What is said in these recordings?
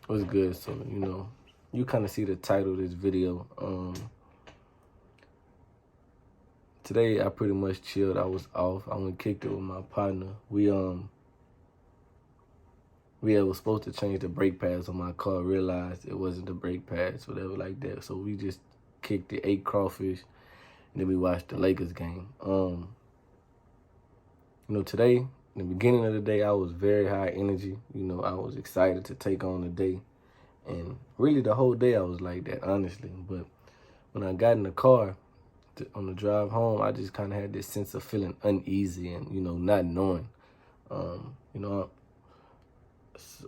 What's good? So, you kind of see the title of this video. Today I pretty much chilled. I was off. I went and kicked it with my partner. We was supposed to change the brake pads on my car. Realized it wasn't the brake pads, whatever like that. So we just kicked it, ate crawfish, and then we watched the Lakers game. Today, in the beginning of the day, I was very high energy. I was excited to take on the day. And really the whole day I was like that, honestly. But when I got in the car on the drive home, I just kind of had this sense of feeling uneasy and, not knowing. Um, you know,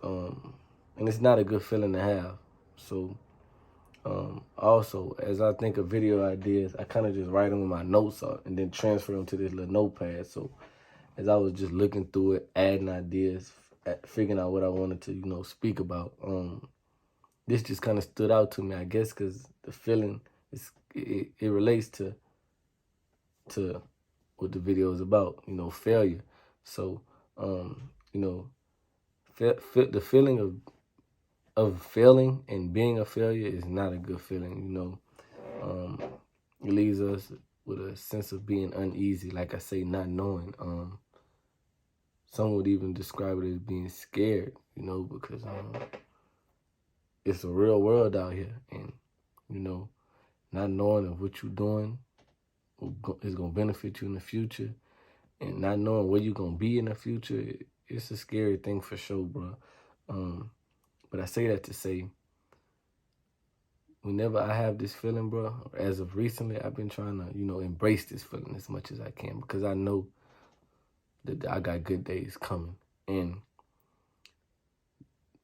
and it's not a good feeling to have. So also, as I think of video ideas, I kind of just write them in my notes up and then transfer them to this little notepad. So as I was just looking through it, adding ideas, figuring out what I wanted to, speak about, this just kind of stood out to me, I guess, because the feeling it relates to what the video is about, failure. So, the feeling of failing and being a failure is not a good feeling. It leaves us with a sense of being uneasy, like I say, not knowing. Some would even describe it as being scared, because it's a real world out here, and not knowing if what you're doing is gonna benefit you in the future, and not knowing where you're gonna be in the future, it's a scary thing for sure, bro. But I say that to say, whenever I have this feeling, bro, as of recently, I've been trying to, embrace this feeling as much as I can, because I know that I got good days coming, and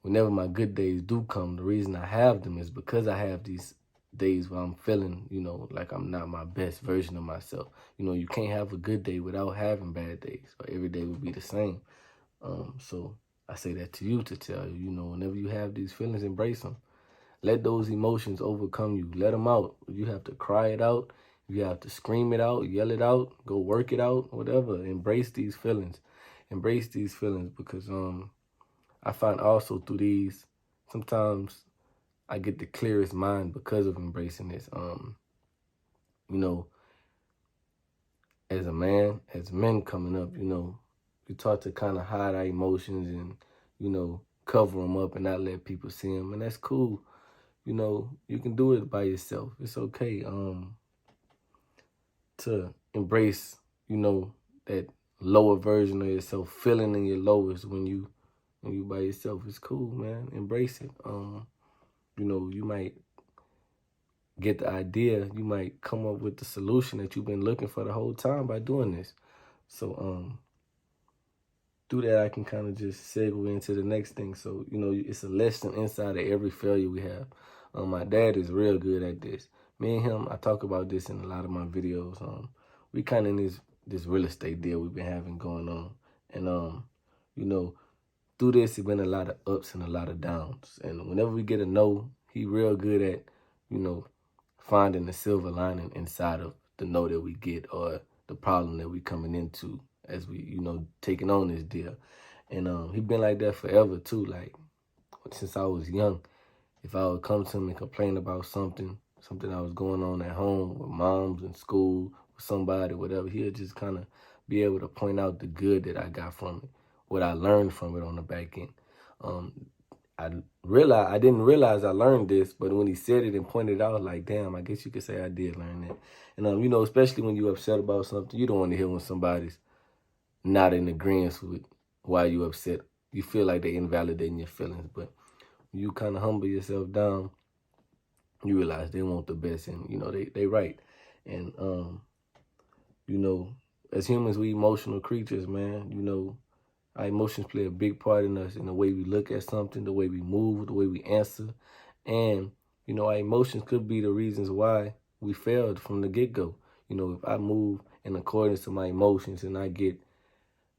whenever my good days do come, the reason I have them is because I have these days where I'm feeling, like I'm not my best version of myself. You can't have a good day without having bad days, or every day would be the same. So I say that to you to tell you, whenever you have these feelings, embrace them. Let those emotions overcome you. Let them out. You have to cry it out. You have to scream it out, yell it out, go work it out, whatever. Embrace these feelings. Embrace these feelings, because I find also through these, sometimes I get the clearest mind because of embracing this. As a man, as men coming up, we taught to kind of hide our emotions and, cover them up and not let people see them. And that's cool. You can do it by yourself. It's okay to embrace, that lower version of yourself, feeling in your lowest when you by yourself. It's cool, man. Embrace it. You might get the idea. You might come up with the solution that you've been looking for the whole time by doing this. So through that, I can kind of just segue into the next thing. So, it's a lesson inside of every failure we have. My dad is real good at this. Me and him, I talk about this in a lot of my videos. We kind of in this real estate deal we've been having going on. And, through this, it's been a lot of ups and a lot of downs. And whenever we get a no, he real good at, finding the silver lining inside of the no that we get, or the problem that we coming into as we, taking on this deal. And he been like that forever too. Like, since I was young, if I would come to him and complain about something that was going on at home with moms in school, with somebody, whatever, he'll just kind of be able to point out the good that I got from it, what I learned from it on the back end. I didn't realize I learned this, but when he said it and pointed out, like, damn, I guess you could say I did learn that. And especially when you're upset about something, you don't want to hear when somebody's not in agreement with why you upset. You feel like they're invalidating your feelings, but when you kind of humble yourself down, you realize they want the best, and they right. And as humans, we emotional creatures, man. Our emotions play a big part in us, in the way we look at something, the way we move, the way we answer. And, our emotions could be the reasons why we failed from the get-go. If I move in accordance to my emotions and I get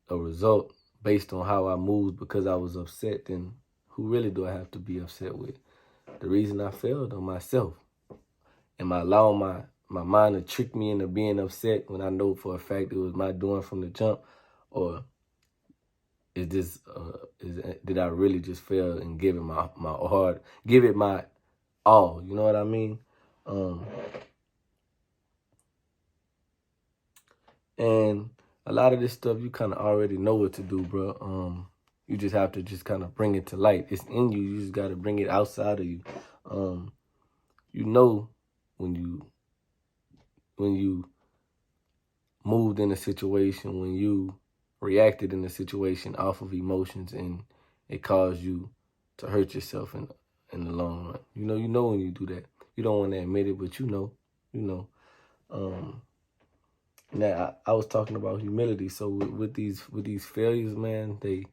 a result based on how I moved because I was upset, then who really do I have to be upset with? The reason I failed on myself. Am I allowing my mind to trick me into being upset when I know for a fact it was my doing from the jump? Or did I really just fail and give it give it my all? You know what I mean? And a lot of this stuff you kind of already know what to do, bro. You just have to just kind of bring it to light. It's in you. You just got to bring it outside of you. You know when you moved in a situation, when you reacted in a situation off of emotions, and it caused you to hurt yourself in the long run. You know when you do that. You don't want to admit it, but you know. Now I was talking about humility. So with these failures, man, they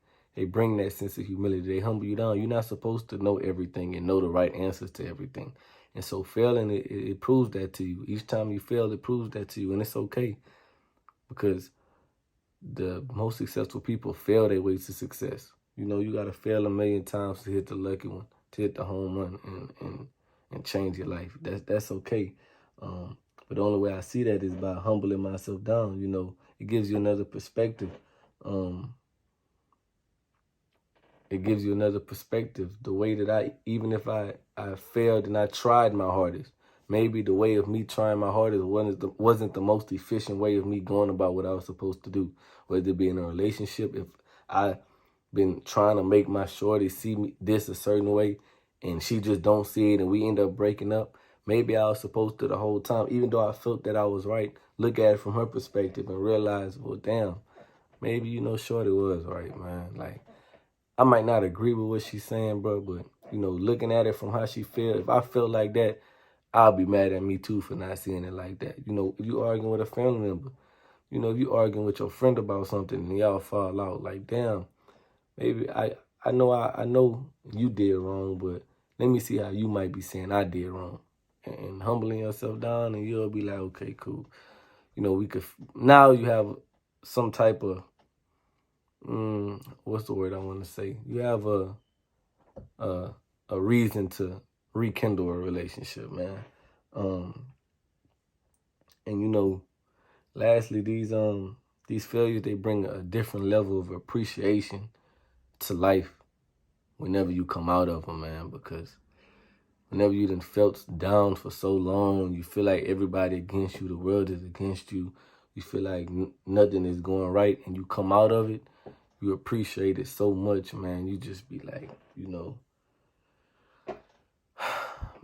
bring that sense of humility. They humble you down. You're not supposed to know everything and know the right answers to everything. And so failing, it proves that to you. Each time you fail, it proves that to you, and it's okay, because the most successful people fail their way to success. You got to fail 1,000,000 times to hit the lucky one, to hit the home run and change your life. That's okay. But the only way I see that is by humbling myself down. It gives you another perspective. It gives you another perspective. The way that even if I failed and I tried my hardest, maybe the way of me trying my hardest wasn't the most efficient way of me going about what I was supposed to do. Whether it be in a relationship, if I been trying to make my shorty see this a certain way and she just don't see it and we end up breaking up, maybe I was supposed to the whole time, even though I felt that I was right, look at it from her perspective and realize, well, damn, maybe, shorty was right, man. Like, I might not agree with what she's saying, bro, but, looking at it from how she feels, if I felt like that, I'll be mad at me too for not seeing it like that. If you arguing with a family member, if you arguing with your friend about something and y'all fall out, like, damn, maybe I know you did wrong, but let me see how you might be saying I did wrong. And humbling yourself down, and you'll be like, okay, cool. Now you have some type of, what's the word I want to say? You have a reason to rekindle a relationship, man. And lastly, these failures, they bring a different level of appreciation to life whenever you come out of them, man, because whenever you done felt down for so long, you feel like everybody against you, the world is against you, you feel like nothing is going right, and you come out of it, you appreciate it so much, man. You just be like,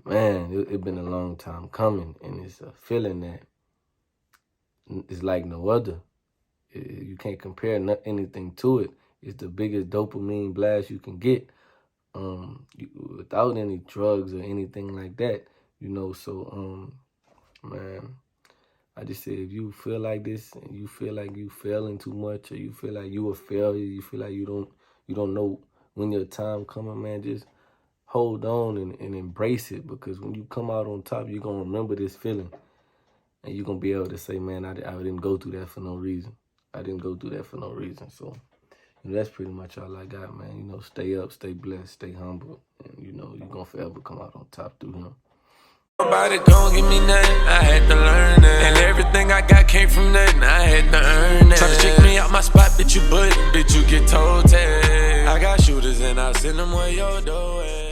man, it been a long time coming, and it's a feeling that it's like no other. You can't compare anything to it. It's the biggest dopamine blast you can get, without any drugs or anything like that, So, man, I just say, if you feel like this and you feel like you failing too much, or you feel like you a failure, you feel like you don't know when your time coming, man, just hold on and embrace it, because when you come out on top, you're going to remember this feeling, and you're going to be able to say, man, I didn't go through that for no reason. I didn't go through that for no reason. So that's pretty much all I got, man. Stay up, stay blessed, stay humble, and you're going to forever come out on top through him. Nobody gon' give me nothing, I had to learn it. And everything I got came from nothing, I had to earn it. Try to check me out my spot, bitch, you get told, I got shooters and I send them where your door is.